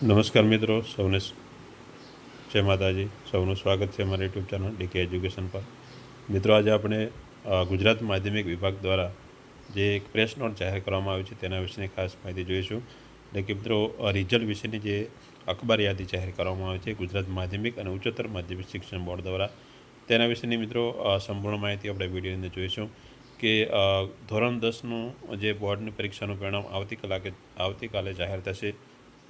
નમસ્કાર મિત્રો, સૌને જય માતાજી. સૌનું સ્વાગત છે અમારા યુટ્યુબ ચેનલ ડીકે એજ્યુકેશન પર. મિત્રો, આજે આપણે ગુજરાત માધ્યમિક વિભાગ દ્વારા જે એક પ્રેસ નોટ જાહેર કરવામાં આવી છે તેના વિશેની ખાસ માહિતી જોઈશું. એટલે કે મિત્રો, રિઝલ્ટ વિશેની જે અખબાર યાદી જાહેર કરવામાં આવી છે ગુજરાત માધ્યમિક અને ઉચ્ચતર માધ્યમિક શિક્ષણ બોર્ડ દ્વારા, તેના વિશેની મિત્રો સંપૂર્ણ માહિતી આપણે વિડીયોની અંદર જોઈશું. કે ધોરણ 10નું જે બોર્ડની પરીક્ષાનું પરિણામ આવતીકાલે જાહેર થશે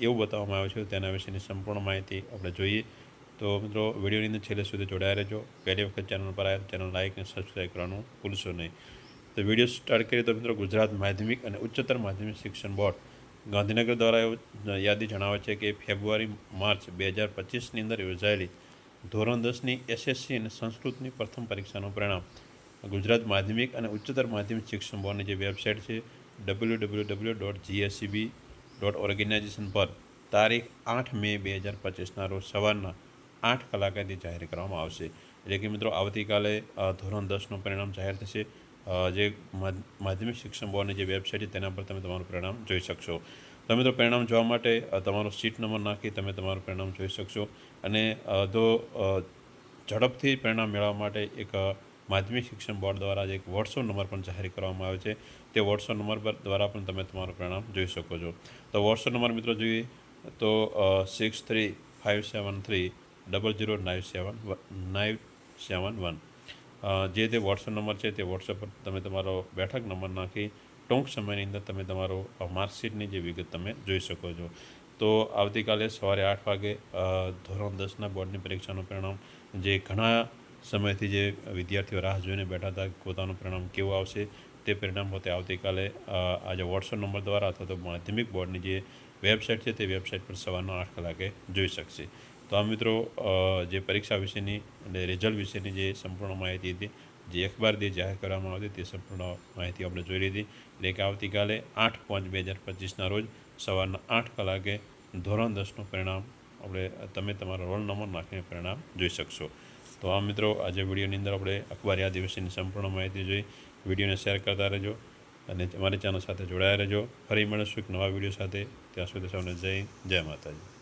એવું બતાવવામાં આવ્યું છે. તેના વિશેની સંપૂર્ણ માહિતી આપણે જોઈએ. તો મિત્રો, વિડીયોની અંદર છેલ્લે સુધી જોડાયા રહેજો. પહેલી વખત ચેનલ પર આવ્યા ચેનલ લાઇક અને સબસ્ક્રાઈબ કરવાનું ભૂલશો નહીં. તો વિડીયો સ્ટાર્ટ કરીએ તો મિત્રો, ગુજરાત માધ્યમિક અને ઉચ્ચતર માધ્યમિક શિક્ષણ બોર્ડ ગાંધીનગર દ્વારા એવું યાદી જણાવે છે કે ફેબ્રુઆરી-માર્ચ 2025ની અંદર યોજાયેલી ધોરણ 10ની એસએસસી અને સંસ્કૃતની પ્રથમ પરીક્ષાનું પરિણામ ગુજરાત માધ્યમિક અને ઉચ્ચતર માધ્યમિક શિક્ષણ બોર્ડની જે વેબસાઇટ છે www.gscb.org પર તારીખ 8 મે 2025ના રોજ સવારના 8 કલાકેથી જાહેર કરવામાં આવશે. એટલે કે મિત્રો, આવતીકાલે ધોરણ 10નું પરિણામ જાહેર થશે. જે માધ્યમિક શિક્ષણ બોર્ડની જે વેબસાઇટ છે તેના પર તમે તમારું પરિણામ જોઈ શકશો. તો મિત્રો, પરિણામ જોવા માટે તમારો સીટ નંબર નાખી તમે તમારું પરિણામ જોઈ શકશો. અને ઝડપથી પરિણામ મેળવવા માટે એક માધ્યમિક શિક્ષણ બોર્ડ દ્વારા એક વોટ્સઅપ નંબર પણ જાહેર કરવામાં આવે છે. તે વોટ્સઅપ નંબર પર દ્વારા પણ તમે તમારું પરિણામ જોઈ શકો છો. તો વોટ્સઅપ નંબર મિત્રો જોઈએ તો 6357300971. જે તે વોટ્સઅપ નંબર છે તે વોટ્સઅપ પર તમે તમારો બેઠક નંબર નાખી ટૂંક સમયની અંદર તમે તમારો માર્કશીટની જે વિગત તમે જોઈ શકો છો. તો આવતીકાલે સવારે 8 વાગે ધોરણ 10ના બોર્ડની પરીક્ષાનું પરિણામ, જે ઘણા સમયથી જે વિદ્યાર્થીઓ રાહ જોઈને બેઠા હતા પોતાનું પરિણામ કેવું આવશે, તે પરિણામ પોતે આવતીકાલે આજે વોટ્સઅપ નંબર દ્વારા અથવા તો માધ્યમિક બોર્ડની જે વેબસાઇટ છે તે વેબસાઇટ પર સવારના 8 કલાકે જોઈ શકશે. તો આ મિત્રો, જે પરીક્ષા વિશેની અને રિઝલ્ટ વિશેની જે સંપૂર્ણ માહિતી હતી, જે અખબાર જે જાહેર કરવામાં આવી તે સંપૂર્ણ માહિતી આપણે જોઈ લીધી. એટલે કે આવતીકાલે 8/5/2025ના રોજ સવારના 8 કલાકે ધોરણ 10નું પરિણામ તમે તમારો રોલ નંબર નાખીને પરિણામ જોઈ શકશો. તો આ મિત્રો, આજે વિડીયોની અંદર આપણે અખબાર યાદી વિશેની સંપૂર્ણ માહિતી જોઈ. વિડીયોને શેર કરતા રહેજો અને અમારી ચેનલ સાથે જોડાયા રહેજો. ફરી મળીશું એક નવા વિડીયો સાથે. ત્યાં સુધી સૌને જય માતાજી.